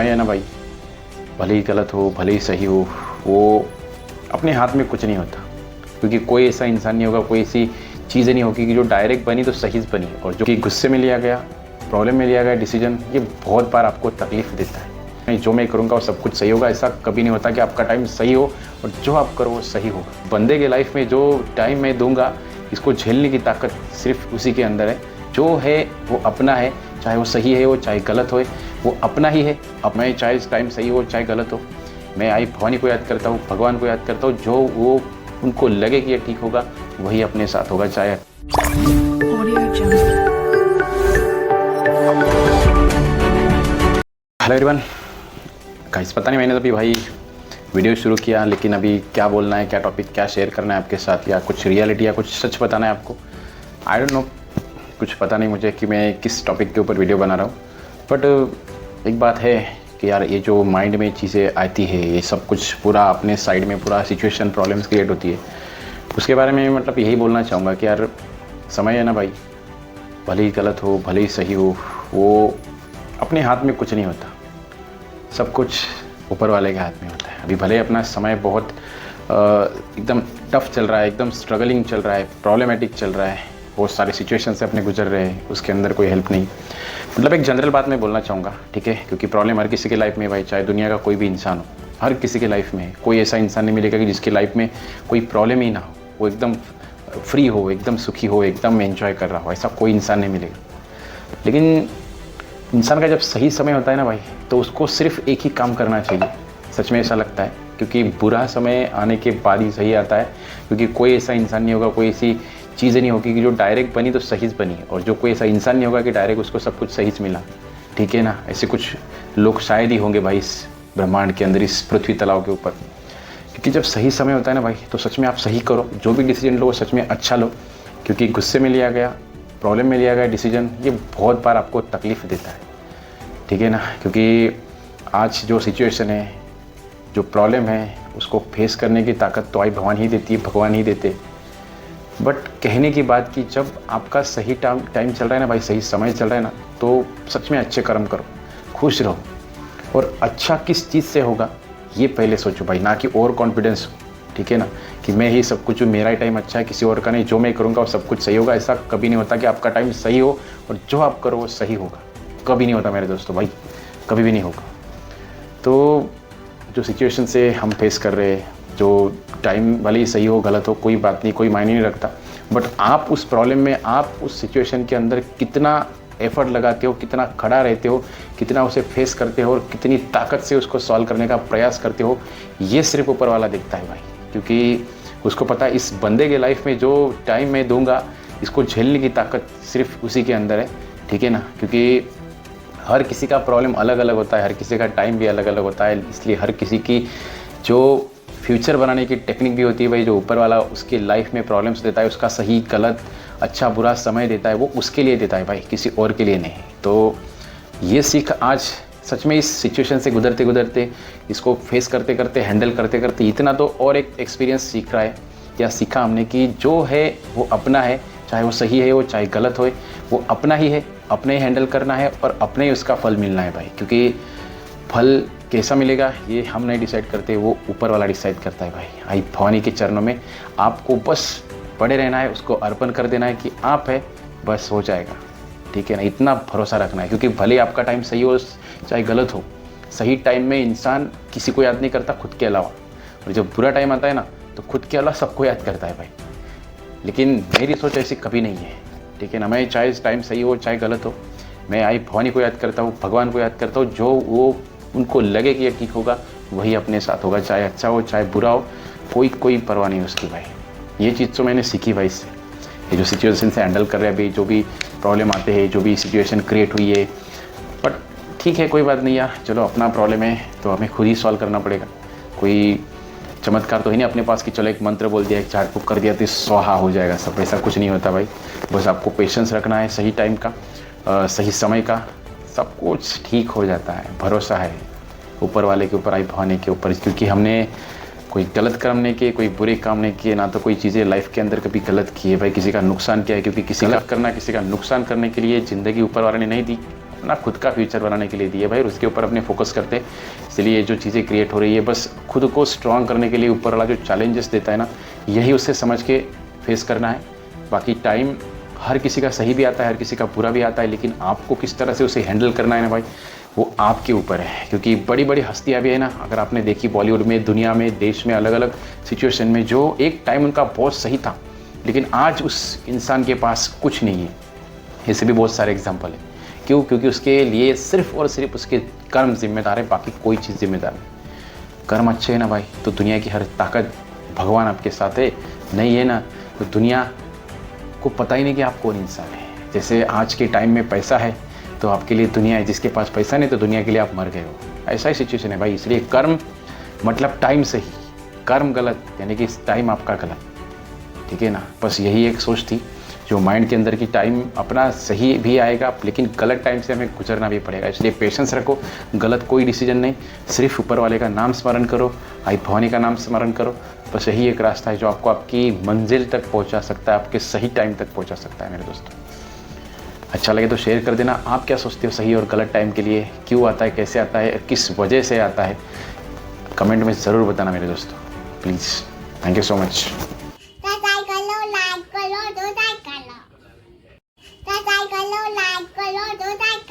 है ना भाई, भले ही गलत हो भले ही सही हो, वो अपने हाथ में कुछ नहीं होता। क्योंकि कोई ऐसा इंसान नहीं होगा, कोई ऐसी चीज़ें नहीं होगी कि जो डायरेक्ट बनी तो सही बनी, और जो कि गुस्से में लिया गया, प्रॉब्लम में लिया गया डिसीजन, ये बहुत बार आपको तकलीफ देता है। नहीं, जो मैं करूँगा वो सब कुछ सही होगा, ऐसा कभी नहीं होता कि आपका टाइम सही हो और जो आप करो वो सही होगा। बंदे के लाइफ में जो टाइम मैं दूंगा, इसको झेलने की ताकत सिर्फ उसी के अंदर है। जो है वो अपना है, चाहे वो सही है हो चाहे गलत हो, वो अपना ही है। अब मैं चाहे टाइम सही हो चाहे गलत हो, मैं आई भवानी को याद करता हूँ, भगवान को याद करता हूँ। जो वो उनको लगे कि ये ठीक होगा, वही अपने साथ होगा। चाहे हेलो एवरीवन गाइस, पता नहीं मैंने तो अभी भाई वीडियो शुरू किया, लेकिन अभी क्या बोलना है, क्या टॉपिक, क्या शेयर करना है आपके साथ, या कुछ रियलिटी या कुछ सच बताना है आपको, आई डोंट नो। कुछ पता नहीं मुझे कि मैं किस टॉपिक के ऊपर वीडियो बना रहा हूँ। बट एक बात है कि यार, ये जो माइंड में चीज़ें आती है, ये सब कुछ पूरा अपने साइड में पूरा सिचुएशन प्रॉब्लम्स क्रिएट होती है, उसके बारे में मतलब यही बोलना चाहूँगा कि यार समय है ना भाई, भले ही गलत हो भले ही सही हो, वो अपने हाथ में कुछ नहीं होता। सब कुछ ऊपर वाले के हाथ में होता है। अभी भले अपना समय बहुत एकदम टफ चल रहा है, एकदम स्ट्रगलिंग चल रहा है, प्रॉब्लमेटिक चल रहा है, बहुत सारे सिचुएशन से अपने गुजर रहे हैं, उसके अंदर कोई हेल्प नहीं। मतलब एक जनरल बात मैं बोलना चाहूँगा, ठीक है, क्योंकि प्रॉब्लम हर किसी के लाइफ में भाई, चाहे दुनिया का कोई भी इंसान हो, हर किसी के लाइफ में कोई ऐसा इंसान नहीं मिलेगा कि जिसकी लाइफ में कोई प्रॉब्लम ही ना हो, वो एकदम फ्री हो, एकदम सुखी हो, एकदम एंजॉय कर रहा हो, ऐसा कोई इंसान नहीं मिलेगा। लेकिन इंसान का जब सही समय होता है ना भाई, तो उसको सिर्फ एक ही काम करना चाहिए। सच में ऐसा लगता है, क्योंकि बुरा समय आने के बाद ही सही आता है। क्योंकि कोई ऐसा इंसान नहीं होगा, कोई ऐसी चीज़ें नहीं होगी कि जो डायरेक्ट बनी तो सही बनी, और जो कोई ऐसा इंसान नहीं होगा कि डायरेक्ट उसको सब कुछ सही मिला। ठीक है ना, ऐसे कुछ लोग शायद ही होंगे भाई इस ब्रह्मांड के अंदर, इस पृथ्वी तलाव के ऊपर। क्योंकि जब सही समय होता है ना भाई, तो सच में आप सही करो, जो भी डिसीजन लो वो सच में अच्छा लो। क्योंकि गुस्से में लिया गया, प्रॉब्लम में लिया गया डिसीजन, ये बहुत बार आपको तकलीफ़ देता है। ठीक है ना, क्योंकि आज जो सिचुएशन है, जो प्रॉब्लम है, उसको फेस करने की ताकत तो आई भगवान ही देती है, भगवान ही देते। बट कहने की बात कि जब आपका सही टाइम चल रहा है ना भाई, सही समय चल रहा है ना, तो सच में अच्छे कर्म करो, खुश रहो। और अच्छा किस चीज़ से होगा ये पहले सोचो भाई, ना कि ओवर कॉन्फिडेंस हो। ठीक है ना, कि मैं ही सब कुछ, मेरा ही टाइम अच्छा है, किसी और का नहीं, जो मैं करूँगा वो सब कुछ सही होगा। ऐसा कभी नहीं होता कि आपका टाइम सही हो और जो आप करो वो सही होगा। कभी नहीं होता मेरे दोस्तों, भाई कभी भी नहीं होगा। तो जो सिचुएशन से हम फेस कर रहे हैं, जो टाइम भले ही सही हो गलत हो, कोई बात नहीं, कोई मायने नहीं रखता। बट आप उस प्रॉब्लम में, आप उस सिचुएशन के अंदर कितना एफर्ट लगाते हो, कितना खड़ा रहते हो, कितना उसे फेस करते हो, और कितनी ताकत से उसको सॉल्व करने का प्रयास करते हो, ये सिर्फ ऊपर वाला देखता है भाई। क्योंकि उसको पता है इस बंदे के लाइफ में जो टाइम मैं दूंगा, इसको झेलने की ताकत सिर्फ उसी के अंदर है। ठीक है ना, क्योंकि हर किसी का प्रॉब्लम अलग अलग होता है, हर किसी का टाइम भी अलग अलग होता है। इसलिए हर किसी की जो फ्यूचर बनाने की टेक्निक भी होती है भाई, जो ऊपर वाला उसकी लाइफ में प्रॉब्लम्स देता है, उसका सही गलत अच्छा बुरा समय देता है, वो उसके लिए देता है भाई, किसी और के लिए नहीं। तो ये सीख आज सच में इस सिचुएशन से गुजरते गुजरते, इसको फेस करते करते, हैंडल करते करते, इतना तो और एक एक्सपीरियंस सीख रहा है, या सीखा हमने कि जो है वो अपना है, चाहे वो सही है हो चाहे गलत हो, वो अपना ही है, अपने ही हैंडल करना है और अपने ही उसका फल मिलना है भाई। क्योंकि फल कैसा मिलेगा ये हम नहीं डिसाइड करते, वो ऊपर वाला डिसाइड करता है भाई। आई भवानी के चरणों में आपको बस पड़े रहना है, उसको अर्पण कर देना है कि आप है, बस हो जाएगा। ठीक है ना, इतना भरोसा रखना है। क्योंकि भले आपका टाइम सही हो चाहे गलत हो, सही टाइम में इंसान किसी को याद नहीं करता खुद के अलावा, और जब बुरा टाइम आता है ना, तो खुद के अलावा सबको याद करता है भाई। लेकिन मेरी सोच ऐसी कभी नहीं है। ठीक है ना, मैं चाहे टाइम सही हो चाहे गलत हो, मैं आई भवानी को याद करता हूँ, भगवान को याद करता हूँ। जो वो उनको लगे कि ये ठीक होगा, वही अपने साथ होगा। चाहे अच्छा हो चाहे बुरा हो, कोई परवाह नहीं उसकी भाई। ये चीज़ तो मैंने सीखी भाई इससे। ये जो सिचुएशन से हैंडल कर रहे हैं अभी, जो भी प्रॉब्लम आते हैं, जो भी सिचुएशन क्रिएट हुई है, बट ठीक है, कोई बात नहीं यार, चलो अपना प्रॉब्लम है तो हमें खुद ही सॉल्व करना पड़ेगा। कोई चमत्कार तो ही नहीं अपने पास कि चलो एक मंत्र बोल दिया, एक झाड़ फूक कर दिया तो स्वाहा हो जाएगा सब, ऐसा कुछ नहीं होता भाई। बस आपको पेशेंस रखना है, सही टाइम का, सही समय का, सब कुछ ठीक हो जाता है। भरोसा है ऊपर वाले के ऊपर, आई भवानी के ऊपर। क्योंकि हमने कोई गलत काम नहीं किए, कोई बुरे काम नहीं किए, ना तो कोई चीज़ें लाइफ के अंदर कभी गलत की है भाई, किसी का नुकसान किया है। क्योंकि किसी का करना, किसी का नुकसान करने के लिए ज़िंदगी ऊपर वाले ने नहीं दी, अपना खुद का फ्यूचर बनाने के लिए दी है भाई, और उसके ऊपर अपने फोकस करते हैं। इसलिए ये जो चीज़ें क्रिएट हो रही है, बस खुद को स्ट्रॉन्ग करने के लिए ऊपर वाला जो चैलेंजेस देता है ना, यही उससे समझ के फेस करना है। बाकी टाइम हर किसी का सही भी आता है, हर किसी का बुरा भी आता है, लेकिन आपको किस तरह से उसे हैंडल करना है ना भाई, वो आपके ऊपर है। क्योंकि बड़ी बड़ी हस्तियाँ भी है ना, अगर आपने देखी बॉलीवुड में, दुनिया में, देश में, अलग अलग सिचुएशन में, जो एक टाइम उनका बहुत सही था, लेकिन आज उस इंसान के पास कुछ नहीं है। ऐसे भी बहुत सारे एग्जाम्पल है। क्यों? क्योंकि उसके लिए सिर्फ और सिर्फ उसके कर्म जिम्मेदार है, बाकी कोई चीज़ जिम्मेदार नहीं। कर्म अच्छे है ना भाई, तो दुनिया की हर ताकत भगवान आपके साथ है। नहीं है ना, तो दुनिया को पता ही नहीं कि आप कौन इंसान है। जैसे आज के टाइम में पैसा है तो आपके लिए दुनिया है, जिसके पास पैसा नहीं तो दुनिया के लिए आप मर गए हो। ऐसा ही सिचुएशन है भाई। इसलिए कर्म मतलब टाइम सही, कर्म गलत, यानी कि टाइम आपका गलत, ठीक है ना। बस यही एक सोच थी जो माइंड के अंदर की, टाइम अपना सही भी आएगा, लेकिन गलत टाइम से हमें गुजरना भी पड़ेगा। इसलिए पेशेंस रखो, गलत कोई डिसीजन नहीं, सिर्फ ऊपर वाले का नाम स्मरण करो, आई भवानी का नाम स्मरण करो। बस यही एक रास्ता है जो आपको आपकी मंजिल तक पहुंचा सकता है, आपके सही टाइम तक पहुंचा सकता है मेरे दोस्तों। अच्छा लगे तो शेयर कर देना। आप क्या सोचते हो सही और गलत टाइम के लिए, क्यों आता है, कैसे आता है, किस वजह से आता है, कमेंट में ज़रूर बताना मेरे दोस्तों, please. Thank you so much. Subscribe कर लो, लाइक कर लो, दो लाइक कर लो, सब्सक्राइब कर लो, लाइक कर लो, दो लाइक